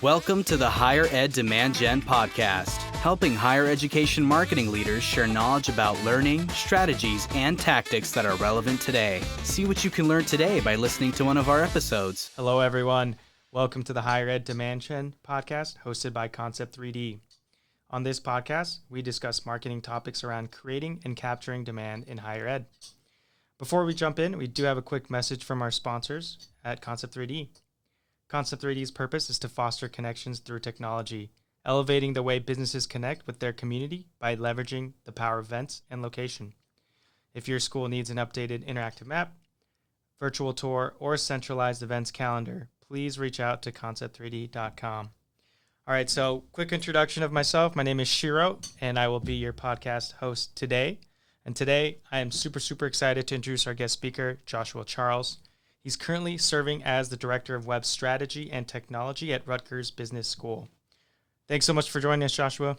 Welcome to the Higher Ed Demand Gen podcast, helping higher education marketing leaders share knowledge about learning, strategies, and tactics that are relevant today. See what you can learn today by listening to one of our episodes. Hello, everyone. Welcome to the Higher Ed Demand Gen podcast hosted by Concept 3D. On this podcast, we discuss marketing topics around creating and capturing demand in higher ed. Before we jump in, we do have a quick message from our sponsors at Concept 3D. Concept 3D's purpose is to foster connections through technology, elevating the way businesses connect with their community by leveraging the power of events and location. If your school needs an updated interactive map, virtual tour, or centralized events calendar, please reach out to concept3d.com. All right, so quick introduction of myself. My name is Shiro, and I will be your podcast host today. And today, I am super excited to introduce our guest speaker, Joshua Charles. He's currently serving as the Director of Web Strategy and Technology at Rutgers Business School. Thanks so much for joining us, Joshua.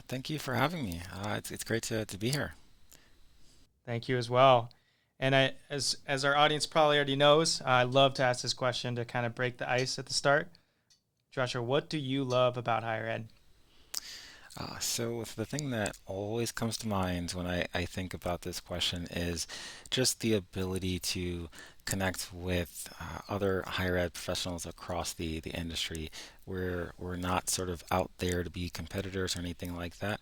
Thank you for having me. It's great to be here. Thank you as well. And as our audience probably already knows, I love to ask this question to kind of break the ice at the start. Joshua, what do you love about higher ed? So the thing that always comes to mind when I think about this question is just the ability to connect with other higher ed professionals across the industry. We're not sort of out there to be competitors or anything like that.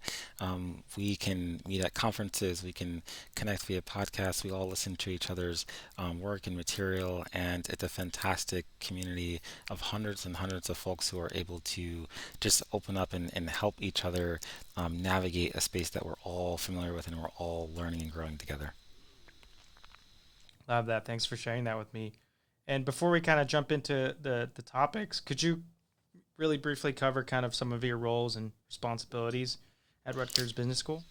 We can meet at conferences, we can connect via podcasts, we all listen to each other's work and material, and it's a fantastic community of hundreds and hundreds of folks who are able to just open up and help each other navigate a space that we're all familiar with and we're all learning and growing together. Love that. Thanks for sharing that with me. And before we kind of jump into the topics, could you really briefly cover kind of some of your roles and responsibilities at Rutgers Business School?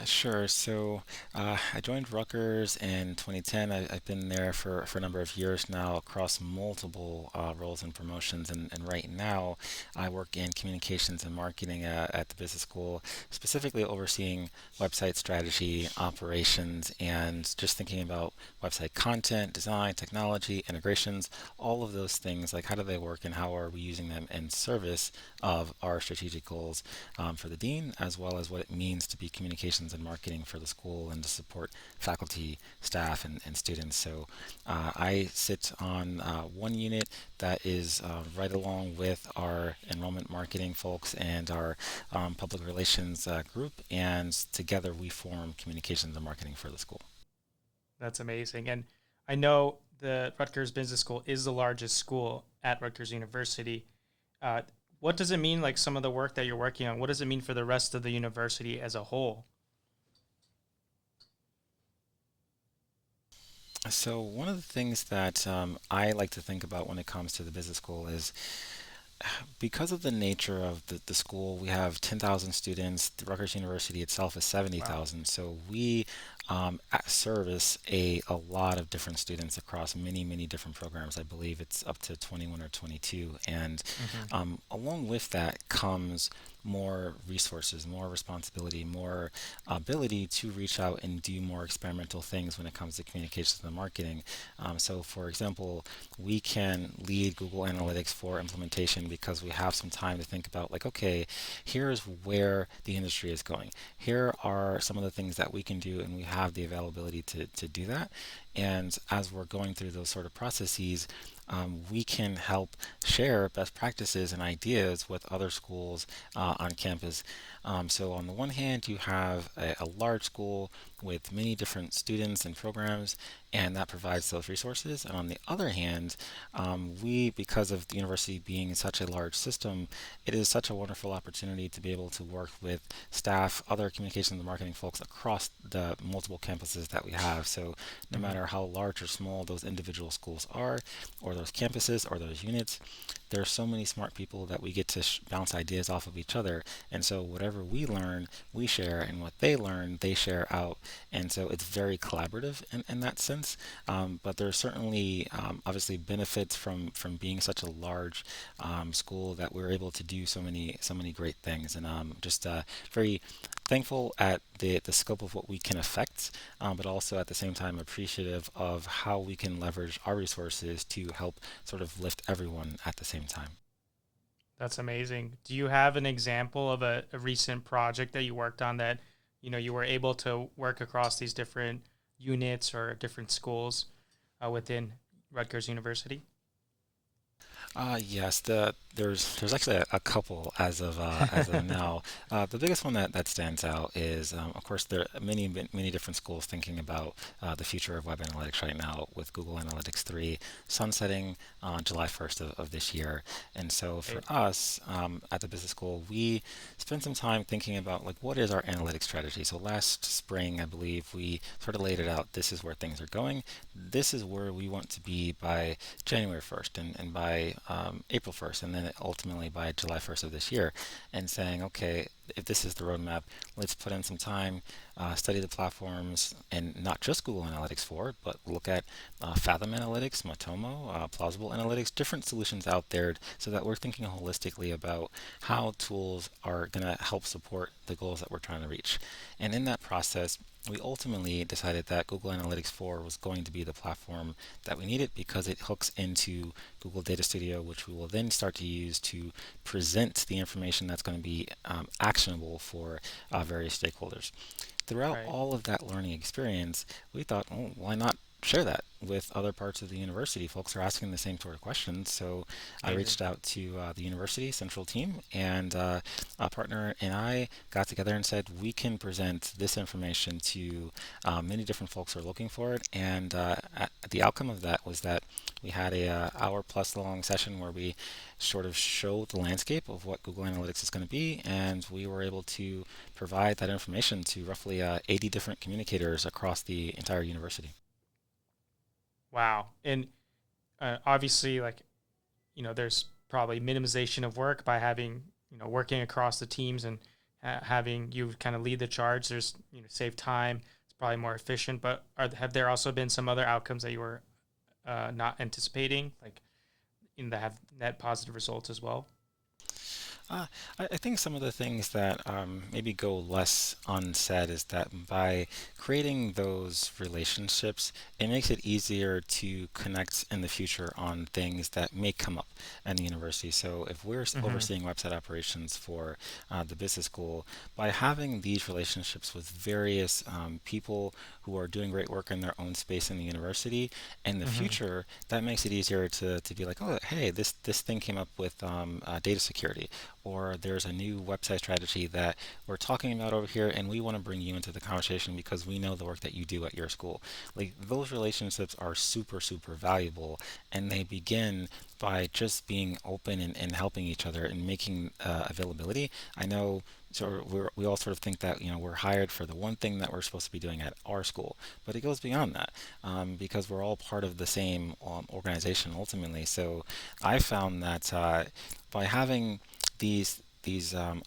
Sure. So I joined Rutgers in 2010. I've been there for a number of years now across multiple roles and promotions. And right now I work in communications and marketing at the business school, specifically overseeing website strategy, operations, and just thinking about website content, design, technology, integrations, all of those things. Like how do they work and how are we using them in service of our strategic goals for the dean, as well as what it means to be communications and marketing for the school and to support faculty, staff, and students. So I sit on one unit that is right along with our enrollment marketing folks and our public relations group, and together we form communications and marketing for the school. That's amazing. And I know the Rutgers Business School is the largest school at Rutgers University. What does it mean, like some of the work that you're working on, what does it mean for the rest of the university as a whole? So one of the things that I like to think about when it comes to the business school is because of the nature of the school, we have 10,000 students. The Rutgers University itself is 70,000. Wow. So we service a lot of different students across many different programs. I believe it's up to 21 or 22. And along with that comes more resources, more responsibility, more ability to reach out and do more experimental things when it comes to communications and marketing. So for example, we can lead Google Analytics for implementation because we have some time to think about like, okay, here's where the industry is going. Here are some of the things that we can do, and we have the availability to do that. And as we're going through those sort of processes, we can help share best practices and ideas with other schools on campus. So on the one hand, you have a large school with many different students and programs, and that provides those resources. And on the other hand, because of the university being such a large system, it is such a wonderful opportunity to be able to work with staff, other communications and marketing folks across the multiple campuses that we have. So no matter how large or small those individual schools are, or those campuses, or those units, there are so many smart people that we get to bounce ideas off of each other. And so whatever we learn, we share, and what they learn, they share out. And so it's very collaborative in that sense. But there are certainly obviously benefits from being such a large school that we're able to do so many great things. And just very thankful at the scope of what we can affect, but also at the same time appreciative of how we can leverage our resources to help sort of lift everyone at the same time. That's amazing. Do you have an example of a recent project that you worked on that, you were able to work across these different units or different schools within Rutgers University? Yes, there's actually a couple as of now. The biggest one that stands out is, of course, there are many different schools thinking about the future of web analytics right now, with Google Analytics 3 sunsetting on July 1st of this year. And so for Right. us at the business school, we spent some time thinking about like what is our analytics strategy. So last spring, I believe we sort of laid it out. This is where things are going. This is where we want to be by January 1st and by April 1st, and then ultimately by July 1st of this year, and saying, okay, if this is the roadmap, let's put in some time, study the platforms, and not just Google Analytics 4, but look at Fathom Analytics, Matomo, Plausible Analytics, different solutions out there, so that we're thinking holistically about how tools are going to help support the goals that we're trying to reach. And in that process, we ultimately decided that Google Analytics 4 was going to be the platform that we needed because it hooks into Google Data Studio, which we will then start to use to present the information that's going to be actionable for various stakeholders. Throughout Right. all of that learning experience, we thought, oh, why not share that with other parts of the university? Folks are asking the same sort of questions. So I Amazing. reached out to the university central team, and a partner and I got together and said, we can present this information to many different folks who are looking for it. And the outcome of that was that we had a hour plus long session where we sort of showed the landscape of what Google Analytics is going to be, and we were able to provide that information to roughly 80 different communicators across the entire university. Wow. And obviously, there's probably minimization of work by having, working across the teams and having you kind of lead the charge. There's, save time. It's probably more efficient. But have there also been some other outcomes that you were not anticipating, like that have net positive results as well? Uh, I think some of the things that maybe go less unsaid is that by creating those relationships, it makes it easier to connect in the future on things that may come up in the university. So if we're Mm-hmm. overseeing website operations for the business school, by having these relationships with various people who are doing great work in their own space in the university, in the Mm-hmm. future, that makes it easier to be like, oh, hey, this thing came up with data security, or there's a new website strategy that we're talking about over here, and we want to bring you into the conversation because we know the work that you do at your school. Like those relationships are super valuable, and they begin by just being open and helping each other and making availability. I know. So we all sort of think that we're hired for the one thing that we're supposed to be doing at our school, but it goes beyond that because we're all part of the same organization ultimately. So I found that by having these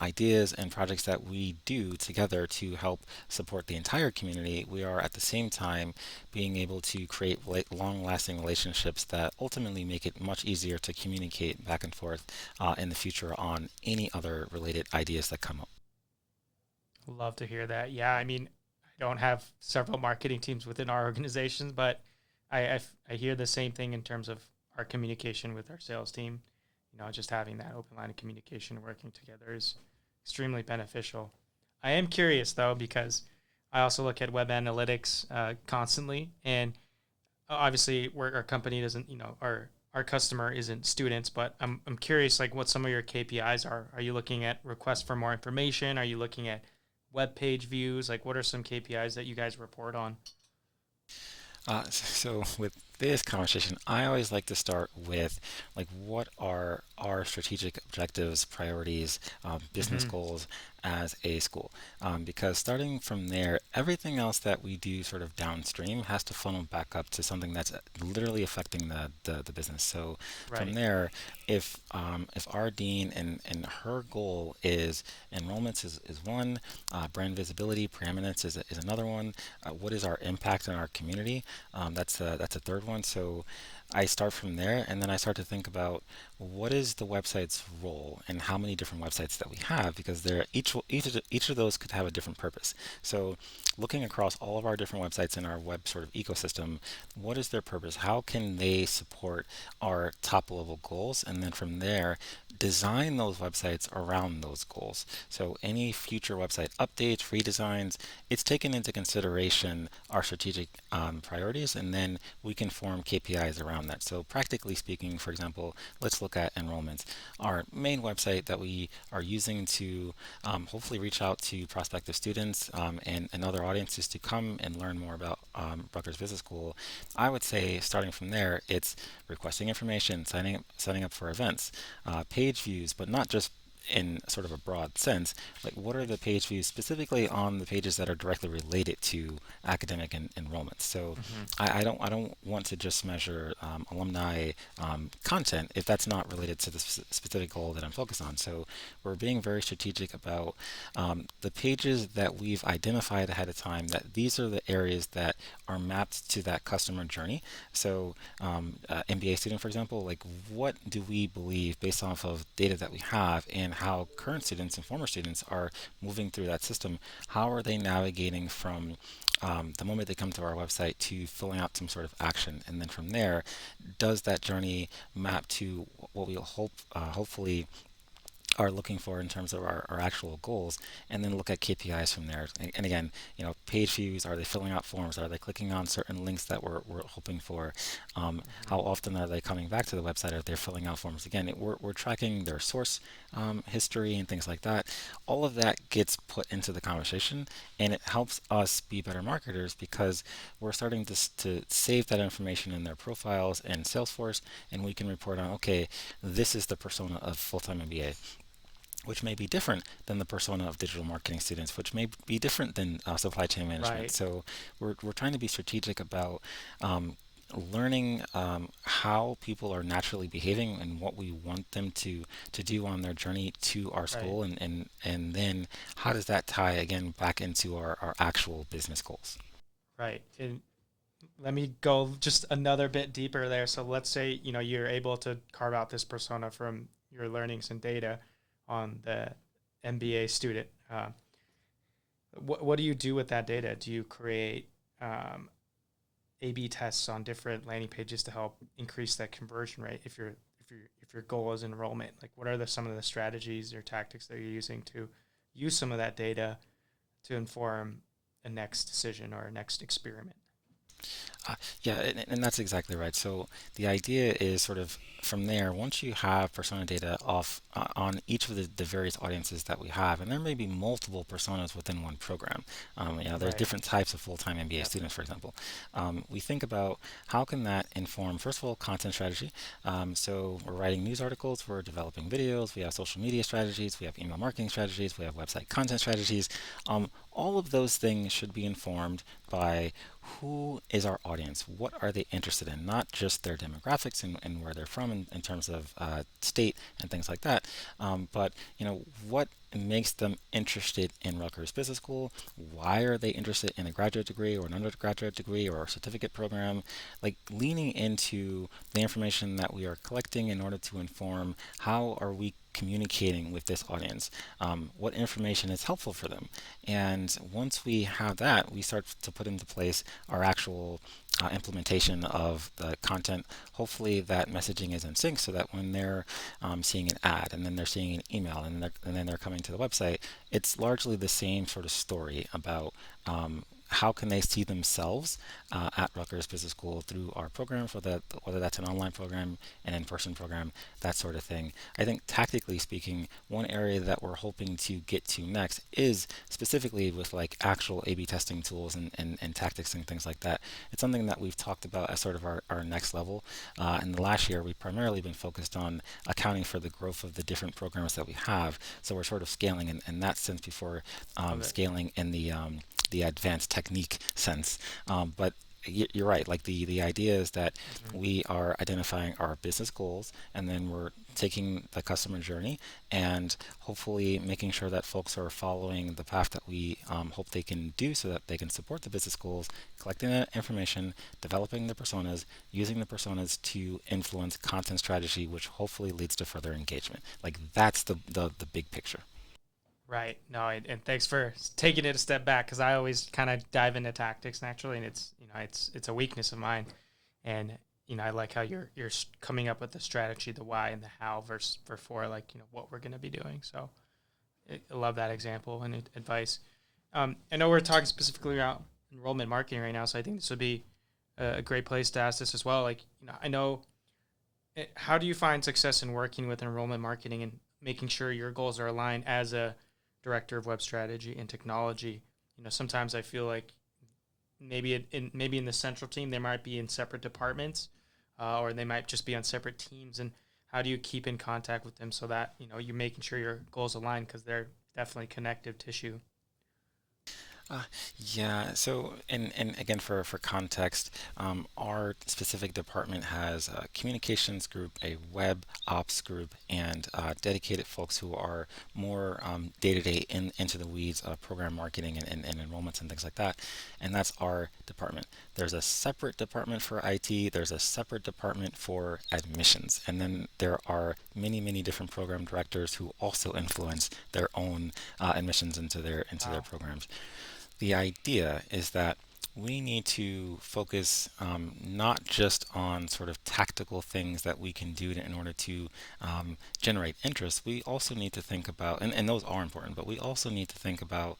ideas and projects that we do together to help support the entire community, we are at the same time being able to create long-lasting relationships that ultimately make it much easier to communicate back and forth in the future on any other related ideas that come up. Love to hear that. Yeah, I mean, I don't have several marketing teams within our organizations, but I hear the same thing in terms of our communication with our sales team. Just having that open line of communication and working together is extremely beneficial. I am curious though, because I also look at web analytics constantly, and obviously our company doesn't, our customer isn't students, but I'm curious like what some of your KPIs are. Are you looking at requests for more information? Are you looking at web page views? Like what are some KPIs that you guys report on? So with this conversation, I always like to start with like what are our strategic objectives, priorities, business Mm-hmm. goals as a school, because starting from there, everything else that we do sort of downstream has to funnel back up to something that's literally affecting the business. So from Right. there, if our dean and her goal is enrollments is one, brand visibility, preeminence is another one. What is our impact on our community? That's a third one. So I start from there, and then I start to think about what is the website's role and how many different websites that we have, because each of those could have a different purpose. So looking across all of our different websites in our web sort of ecosystem, what is their purpose? How can they support our top level goals? And then from there, design those websites around those goals. So any future website updates, redesigns, it's taken into consideration our strategic priorities, and then we can form KPIs around that. So practically speaking, for example, let's look at enrollments. Our main website that we are using to hopefully reach out to prospective students and other audiences to come and learn more about Rutgers Business School. I would say starting from there, it's requesting information, signing up for events, page views, but not just in sort of a broad sense, like what are the page views specifically on the pages that are directly related to academic enrollment. So Hmm. I don't want to just measure alumni content if that's not related to the specific goal that I'm focused on. So we're being very strategic about the pages that we've identified ahead of time, that these are the areas that are mapped to that customer journey. So MBA student, for example, like what do we believe based off of data that we have and how current students and former students are moving through that system? How are they navigating from the moment they come to our website to filling out some sort of action? And then from there, does that journey map to what we'll hopefully are looking for in terms of our actual goals, and then look at KPIs from there. And again, page views, are they filling out forms? Are they clicking on certain links that we're hoping for? How often are they coming back to the website? Are they filling out forms? Again, we're tracking their source history and things like that. All of that gets put into the conversation, and it helps us be better marketers because we're starting to save that information in their profiles and Salesforce, and we can report on, okay, this is the persona of full-time MBA, which may be different than the persona of digital marketing students, which may be different than supply chain management. Right. So we're trying to be strategic about learning how people are naturally behaving and what we want them to do on their journey to our Right. school, and then how does that tie again back into our actual business goals. Right. And let me go just another bit deeper there. So let's say, you're able to carve out this persona from your learnings and data on the MBA student. What do you do with that data? Do you create A/B tests on different landing pages to help increase that conversion rate? If your goal is enrollment, like what are some of the strategies or tactics that you're using to use some of that data to inform a next decision or a next experiment? Yeah, and that's exactly right. So the idea is sort of from there, once you have persona data off on each of the various audiences that we have, and there may be multiple personas within one program. There's Right. different types of full-time MBA Yep. students, for example. We think about how can that inform, first of all, content strategy. So we're writing news articles, we're developing videos, we have social media strategies, we have email marketing strategies, we have website content strategies. All of those things should be informed by who is our audience? What are they interested in? Not just their demographics and where they're from in terms of state and things like that, but what makes them interested in Rutgers Business School? Why are they interested in a graduate degree or an undergraduate degree or a certificate program? Like leaning into the information that we are collecting in order to inform how are we communicating with this audience, what information is helpful for them. And once we have that, we start to put into place our actual implementation of the content. Hopefully, that messaging is in sync so that when they're seeing an ad and then they're seeing an email and then they're coming to the website, it's largely the same sort of story about how can they see themselves at Rutgers Business School through our programs, whether that's an online program, an in-person program, that sort of thing. I think tactically speaking, one area that we're hoping to get to next is specifically with like actual A/B testing tools and tactics and things like that. It's something that we've talked about as sort of our next level. In the last year, we've primarily been focused on accounting for the growth of the different programs that we have. So we're sort of scaling in that sense before Love it. scaling in the advanced technique sense. But you're right. Like the idea is that Hmm. we are identifying our business goals, and then we're taking the customer journey and hopefully making sure that folks are following the path that we hope they can do so that they can support the business schools, collecting that information, developing the personas, using the personas to influence content strategy, which hopefully leads to further engagement. Like that's the big picture. Right. No, and thanks for taking it a step back, because I always kind of dive into tactics naturally, and it's a weakness of mine. And I like how you're coming up with the strategy, the why, and the how versus for like what we're going to be doing. So I love that example and advice. I know we're talking specifically about enrollment marketing right now, so I think this would be a great place to ask this as well. Like I know, how do you find success in working with enrollment marketing and making sure your goals are aligned as a director of web strategy and technology? Sometimes I feel like maybe in the central team they might be in separate departments, or they might just be on separate teams. And how do you keep in contact with them so that you're making sure your goals align, because they're definitely connective tissue? Uh, yeah, so and again for context, our specific department has a communications group, a web ops group, and dedicated folks who are more day to day into the weeds of program marketing and enrollments and things like that. And that's our department. There's a separate department for IT, there's a separate department for admissions, and then there are many different program directors who also influence their own admissions into their Wow. programs. The idea is that we need to focus not just on sort of tactical things that we can do in order to generate interest. We also need to think about, and those are important, but we also need to think about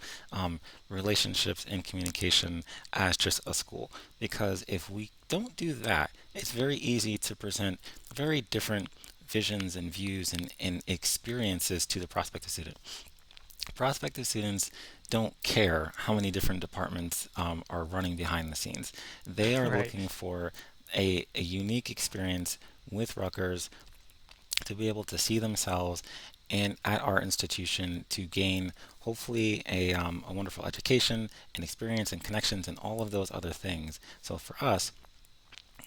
relationships and communication as just a school. Because if we don't do that, it's very easy to present very different visions and views and experiences to the prospective student. Prospective students don't care how many different departments are running behind the scenes. They are Right. looking for a unique experience with Rutgers to be able to see themselves and at our institution to gain hopefully a wonderful education and experience and connections and all of those other things. So for us,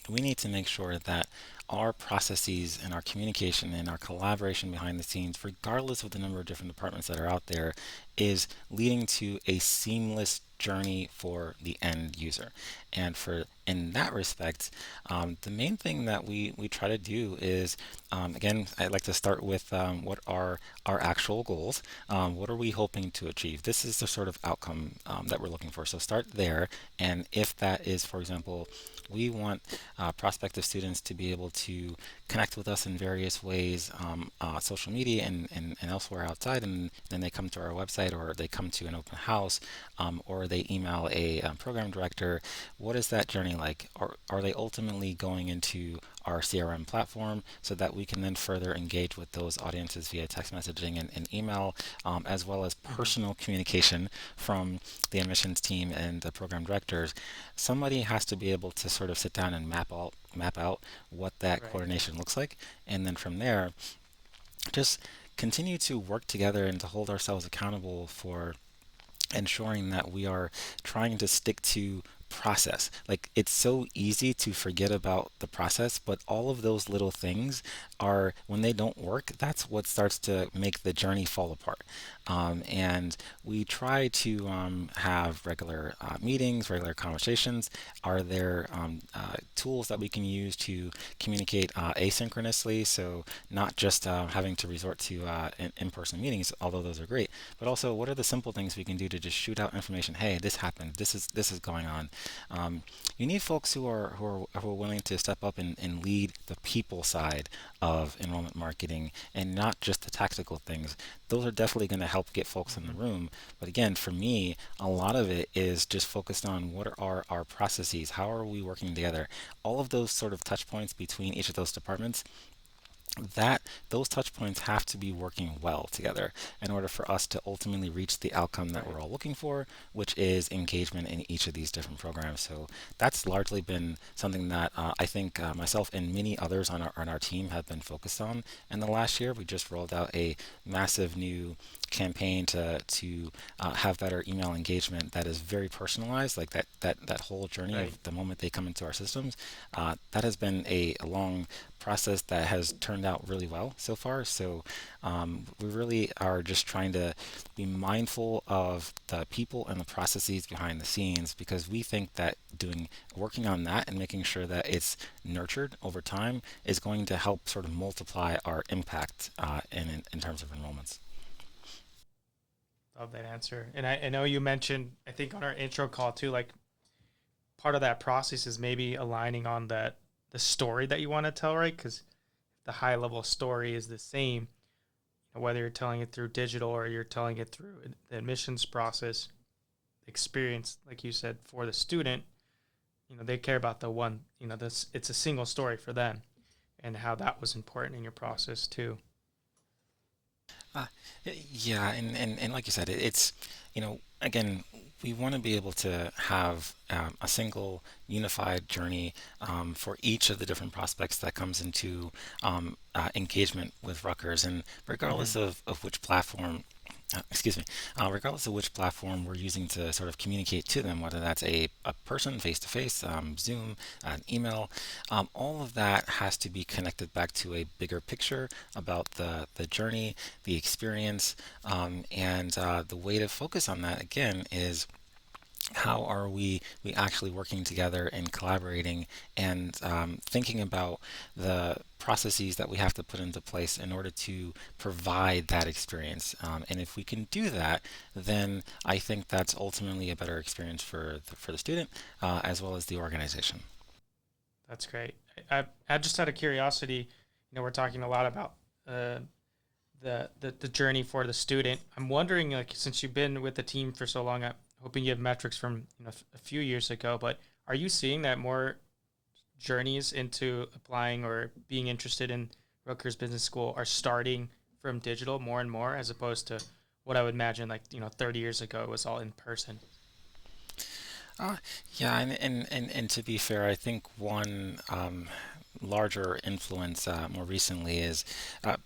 we need to make sure that our processes and our communication and our collaboration behind the scenes, regardless of the number of different departments that are out there, is leading to a seamless journey for the end user. And for in that respect, the main thing that we try to do is, again, I'd like to start with what are our actual goals. What are we hoping to achieve? This is the sort of outcome that we're looking for. So start there, and if that is, for example, we want prospective students to be able to connect with us in various ways, social media and elsewhere outside, and then they come to our website or they come to an open house, or they email a program director. What is that journey like? Are they ultimately going into our CRM platform so that we can then further engage with those audiences via text messaging and email, as well as Hmm. personal communication from the admissions team and the program directors? Somebody has to be able to sort of sit down and map out what that Right. coordination looks like, and then from there, just continue to work together and to hold ourselves accountable for ensuring that we are trying to stick to process. Like it's so easy to forget about the process, but all of those little things are, when they don't work, that's what starts to make the journey fall apart. And we try to have regular meetings, regular conversations. Are there tools that we can use to communicate asynchronously? So not just having to resort to in-person meetings, although those are great, but also what are the simple things we can do to just shoot out information? Hey, this happened. This is going on. You need folks who are willing to step up and lead the people side of enrollment marketing and not just the tactical things. Those are definitely going to help get folks in the Hmm. room. But again, for me, a lot of it is just focused on what are our processes, how are we working together. All of those sort of touch points between each of those departments, that those touch points have to be working well together in order for us to ultimately reach the outcome that Right. we're all looking for, which is engagement in each of these different programs. So that's largely been something that I think myself and many others on our team have been focused on in the last year. We just rolled out a massive new campaign to have better email engagement that is very personalized, like that whole journey Right. of the moment they come into our systems. That has been a long process that has turned out really well so far. So we really are just trying to be mindful of the people and the processes behind the scenes, because we think that working on that and making sure that it's nurtured over time is going to help sort of multiply our impact in terms of enrollments. Love that answer. And I know you mentioned, I think on our intro call too, like part of that process is maybe aligning on the story that you want to tell, right? Because the high level story is the same, whether you're telling it through digital or you're telling it through the admissions process experience, like you said, for the student, they care about the one, this, it's a single story for them, and how that was important in your process too. Uh, yeah, and like you said, it's, again, we want to be able to have a single unified journey for each of the different prospects that comes into engagement with Rutgers. And Mm-hmm. regardless of which platform, excuse me, regardless of which platform we're using to sort of communicate to them, whether that's a person face to face, Zoom, an email, all of that has to be connected back to a bigger picture about the journey, the experience, and the way to focus on that again is how are we actually working together and collaborating and thinking about the processes that we have to put into place in order to provide that experience. And if we can do that, then I think that's ultimately a better experience for the student as well as the organization. That's great. I just out of curiosity, we're talking a lot about uh, the journey for the student. I'm wondering, like, since you've been with the team for so long, I'm hoping you have metrics from a few years ago. But are you seeing that more journeys into applying or being interested in Rutgers Business School are starting from digital more and more, as opposed to what I would imagine, like 30 years ago, it was all in person. Uh, yeah, and to be fair, I think one larger influence more recently is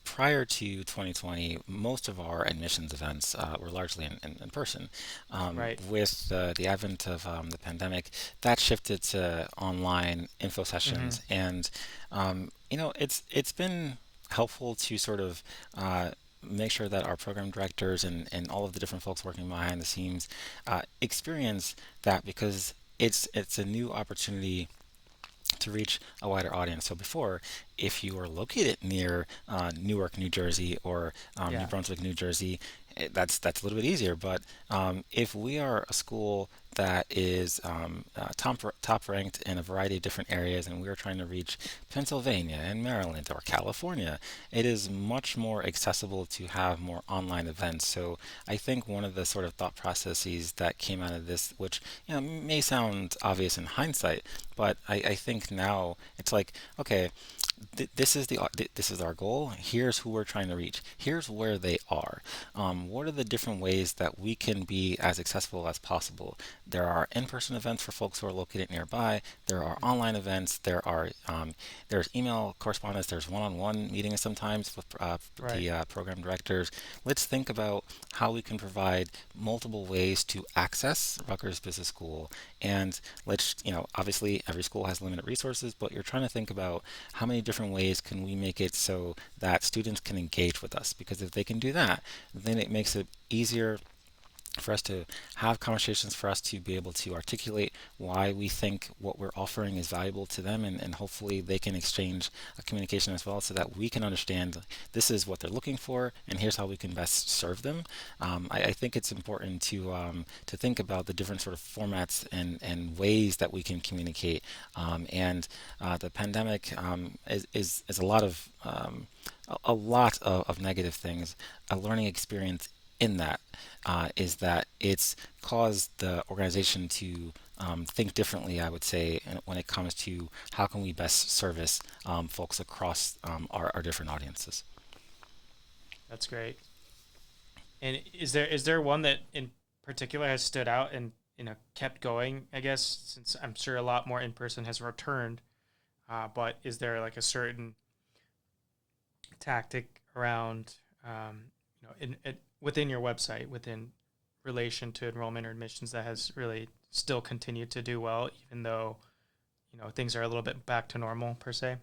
prior to 2020, most of our admissions events were largely in person. Right. With the advent of the pandemic, that shifted to online info Mm-hmm. sessions, and it's been helpful to sort of make sure that our program directors and all of the different folks working behind the scenes experience that, because it's a new opportunity to reach a wider audience. So before, if you were located near Newark, New Jersey, or New Yeah. Brunswick, New Jersey, that's a little bit easier. But if we are a school that is top ranked in a variety of different areas, and we are trying to reach Pennsylvania and Maryland or California, it is much more accessible to have more online events. So I think one of the sort of thought processes that came out of this, which may sound obvious in hindsight, but I think now it's like, okay, this is our goal. Here's who we're trying to reach. Here's where they are. What are the different ways that we can be as accessible as possible? There are in-person events for folks who are located nearby. There are Mm-hmm. online events. There's email correspondence. There's one-on-one meetings sometimes with Right. the program directors. Let's think about how we can provide multiple ways to access Rutgers Business School. And let's, obviously every school has limited resources, but you're trying to think about how many different ways can we make it so that students can engage with us. Because if they can do that, then it makes it easier for us to have conversations, for us to be able to articulate why we think what we're offering is valuable to them, and hopefully they can exchange a communication as well, so that we can understand this is what they're looking for and here's how we can best serve them. I think it's important to think about the different sort of formats and ways that we can communicate. And the pandemic is a lot of negative things. A learning experience in that is that it's caused the organization to think differently, I would say, when it comes to how can we best service folks across our different audiences. That's great. And is there one that in particular has stood out and kept going? I guess since I'm sure a lot more in person has returned, but is there like a certain tactic around within your website, within relation to enrollment or admissions, that has really still continued to do well, even though things are a little bit back to normal per se?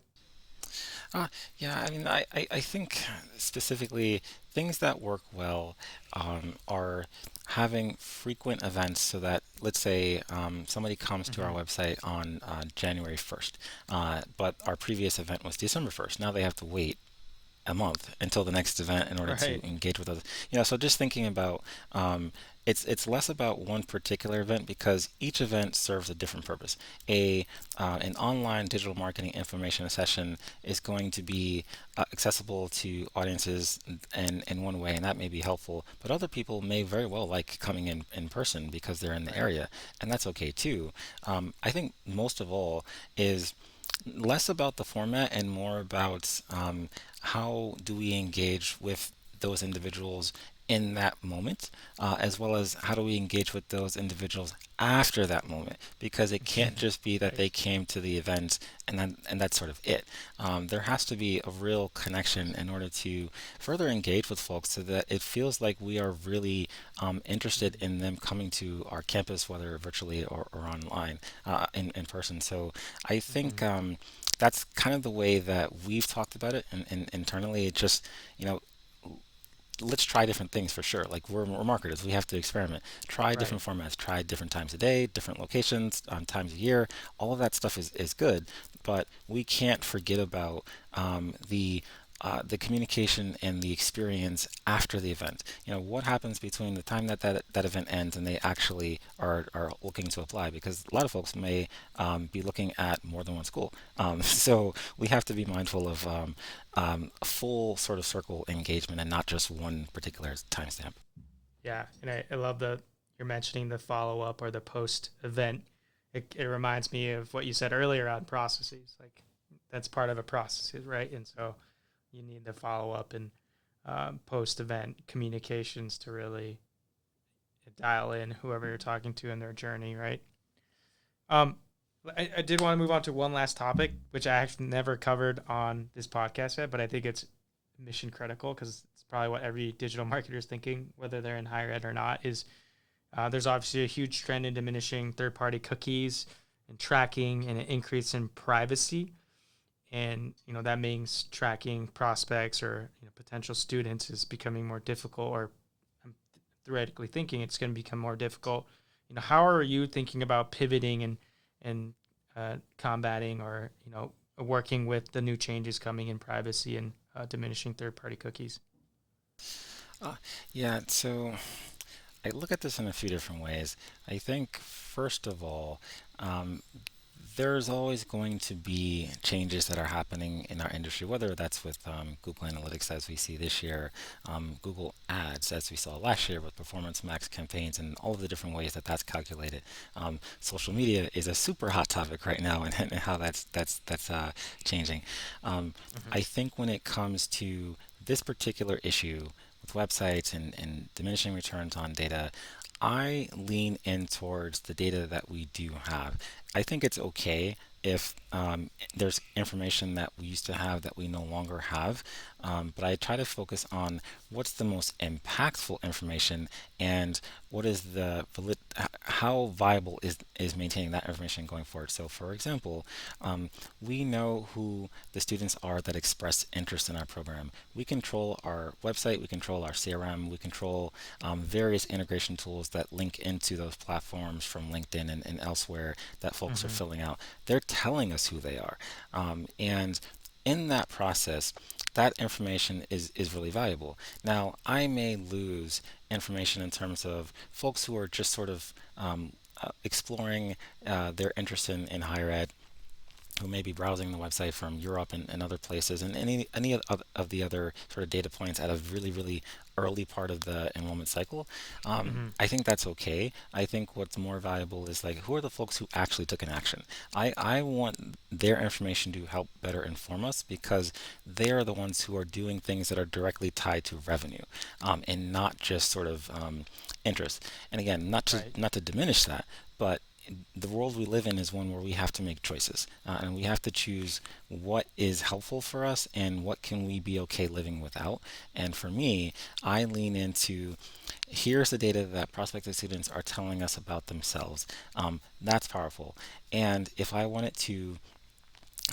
Uh, yeah, I mean, I think specifically things that work well are having frequent events so that, let's say, somebody comes to our Hmm. website on January 1st, but our previous event was December 1st. Now they have to wait a month until the next event in order to Right. engage with others. So just thinking about it's less about one particular event because each event serves a different purpose. A An online digital marketing information session is going to be accessible to audiences in one way, and that may be helpful. But other people may very well like coming in person because they're in the Right. area, and that's okay too. I think most of all is less about the format and more about how do we engage with those individuals in that moment, as well as how do we engage with those individuals after that moment, because it can't just be that Right. they came to the event and that's sort of it. There has to be a real connection in order to further engage with folks so that it feels like we are really interested in them coming to our campus, whether virtually or online, in person. So I think Hmm. that's kind of the way that we've talked about it, and internally, it just, you know, let's try different things for sure. Like we're marketers, we have to experiment, try Right. different formats, try different times of day, different locations, times of year. All of that stuff is good, but we can't forget about the communication and the experience after the event. What happens between the time that event ends and they actually are looking to apply, because a lot of folks may be looking at more than one school. So we have to be mindful of a full sort of circle engagement and not just one particular timestamp. Yeah, and I love the you're mentioning the follow up or the post event. It reminds me of what you said earlier on processes. Like that's part of a process, right? And so you need the follow up and post event communications to really dial in whoever you're talking to in their journey, right? Um, I did want to move on to one last topic, which I actually never covered on this podcast yet, but I think it's mission critical because it's probably what every digital marketer is thinking, whether they're in higher ed or not. Is there's obviously a huge trend in diminishing third-party cookies and tracking, and an increase in privacy, and that means tracking prospects or potential students is becoming more difficult, or I'm theoretically thinking it's going to become more difficult. How are you thinking about pivoting and combating, or working with the new changes coming in privacy and diminishing third-party cookies? Uh, yeah, so I look at this in a few different ways. I think, first of all, um, there's always going to be changes that are happening in our industry, whether that's with Google Analytics as we see this year, Google Ads as we saw last year with Performance Max campaigns, and all of the different ways that that's calculated. Social media is a super hot topic right now, and how that's changing. Um, Mm-hmm. I think when it comes to this particular issue with websites and diminishing returns on data, I lean in towards the data that we do have. I think it's okay if there's information that we used to have that we no longer have, but I try to focus on what's the most impactful information and what is how viable is maintaining that information going forward. So, for example, we know who the students are that express interest in our program. We control our website, we control our CRM, we control various integration tools that link into those platforms from LinkedIn and elsewhere that folks are Mm-hmm. filling out. They're telling us who they are. And in that process, that information is really valuable. Now, I may lose information in terms of folks who are just sort of exploring their interest in higher ed, who may be browsing the website from Europe and other places, and any of the other sort of data points at a really, really early part of the enrollment cycle. Mm-hmm. I think that's okay. I think what's more valuable is like, who are the folks who actually took an action? I want their information to help better inform us because they are the ones who are doing things that are directly tied to revenue, and not just sort of interest. And again, Right. not to diminish that, but the world we live in is one where we have to make choices, and we have to choose what is helpful for us and what can we be okay living without. And for me, I lean into, here's the data that prospective students are telling us about themselves. That's powerful. And if I wanted to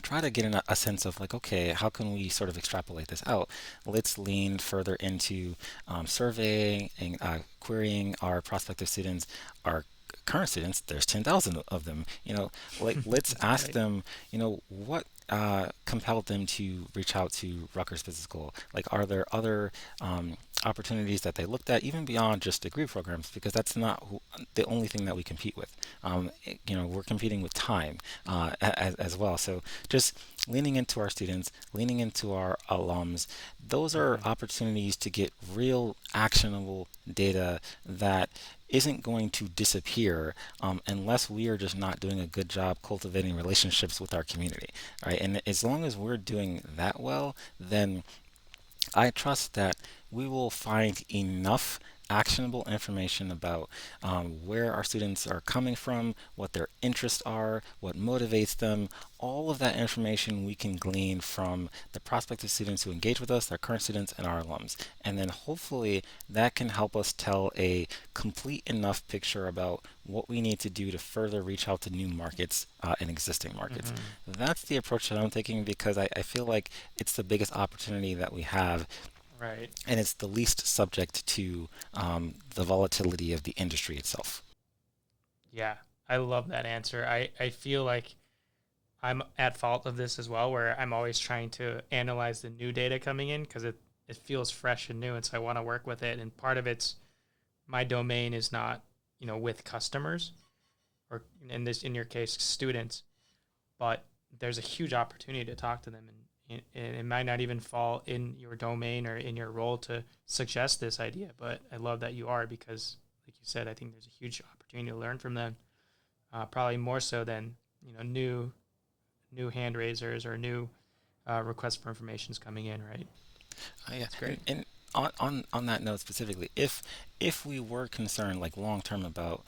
try to get a sense of like, okay, how can we sort of extrapolate this out? Let's lean further into surveying and querying our prospective students, our current students. There's 10,000 of them. Like let's ask Right. them, what compelled them to reach out to Rutgers Business School? Like, are there other opportunities that they looked at, even beyond just degree programs? Because that's not the only thing that we compete with. We're competing with time as well. So just leaning into our students, leaning into our alums, those are Mhm. opportunities to get real actionable data that isn't going to disappear unless we are just not doing a good job cultivating relationships with our community, right? And as long as we're doing that well, then I trust that we will find enough actionable information about where our students are coming from, what their interests are, what motivates them. All of that information we can glean from the prospective students who engage with us, our current students, and our alums. And then hopefully that can help us tell a complete enough picture about what we need to do to further reach out to new markets and existing markets. Mhm. That's the approach that I'm taking because I feel like it's the biggest opportunity that we have, Right. and it's the least subject to the volatility of the industry itself. Yeah. I love that answer. I feel like I'm at fault of this as well, where I'm always trying to analyze the new data coming in because it feels fresh and new. And so I want to work with it. And part of it's my domain is not, with customers or in your case, students, but there's a huge opportunity to talk to them, and it might not even fall in your domain or in your role to suggest this idea. But I love that you are because, like you said, I think there's a huge opportunity to learn from them, probably more so than new hand raisers or new requests for informations coming in. Right? Yeah, That's and great. on that note specifically, if we were concerned like long term about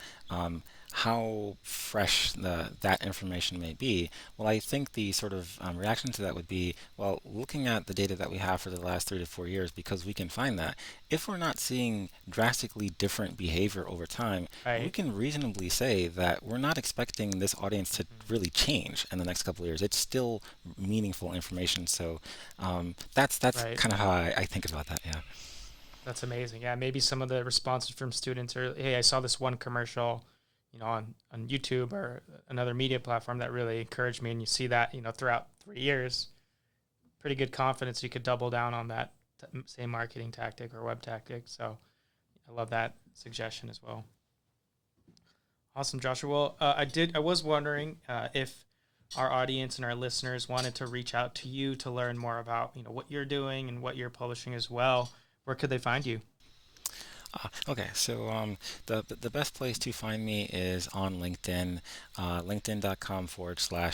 how fresh that information may be, well, I think the sort of reaction to that would be, well, looking at the data that we have for the last 3 to 4 years, because we can find that if we're not seeing drastically different behavior over time, we Right. can reasonably say that we're not expecting this audience to Hmm. really change in the next couple of years. It's still meaningful information. So that's Right. kind of how I think about that. Yeah. That's amazing. Yeah, maybe some of the responses from students are, "Hey, I saw this one commercial, on YouTube or another media platform that really encouraged me." And you see that, throughout 3 years, pretty good confidence you could double down on that same marketing tactic or web tactic. So I love that suggestion as well. Awesome, Joshua. Well, I was wondering if our audience and our listeners wanted to reach out to you to learn more about, what you're doing and what you're publishing as well. Where could they find you? Okay, so the best place to find me is on LinkedIn, linkedin.com/,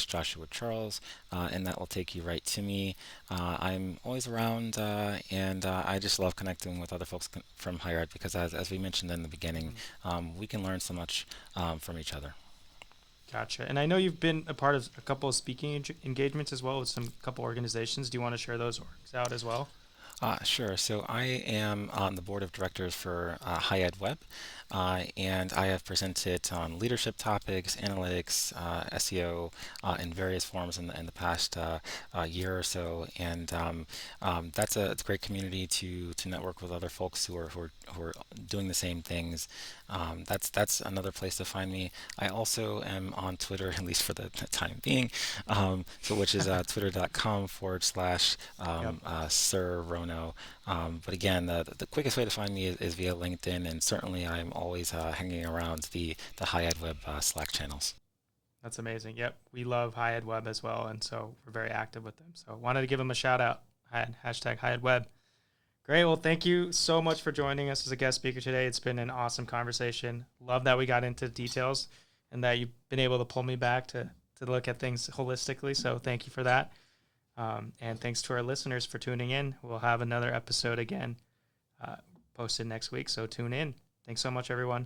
Joshua Charles, and that will take you right to me. I'm always around, and I just love connecting with other folks from higher ed because, as we mentioned in the beginning, Mhm. we can learn so much from each other. Gotcha. And I know you've been a part of a couple of speaking engagements as well with some couple organizations. Do you want to share those orgs out as well? Sure. So I am on the board of directors for High Ed Web, and I have presented on leadership topics, analytics, SEO, in various forms in the past year or so. And it's a great community to network with other folks who are doing the same things. That's another place to find me. I also am on Twitter, at least for the time being, so which is twitter.com/, Yep. Sir Rono. But again, the quickest way to find me is via LinkedIn, and certainly I'm always hanging around the High Ed Web Slack channels. That's amazing. Yep. We love High Ed Web as well. And so we're very active with them. So wanted to give them a shout out. Hashtag High Ed Web. Great. Well, thank you so much for joining us as a guest speaker today. It's been an awesome conversation. Love that we got into details and that you've been able to pull me back to look at things holistically. So thank you for that. And thanks to our listeners for tuning in. We'll have another episode again uh, posted next week. So tune in. Thanks so much, everyone.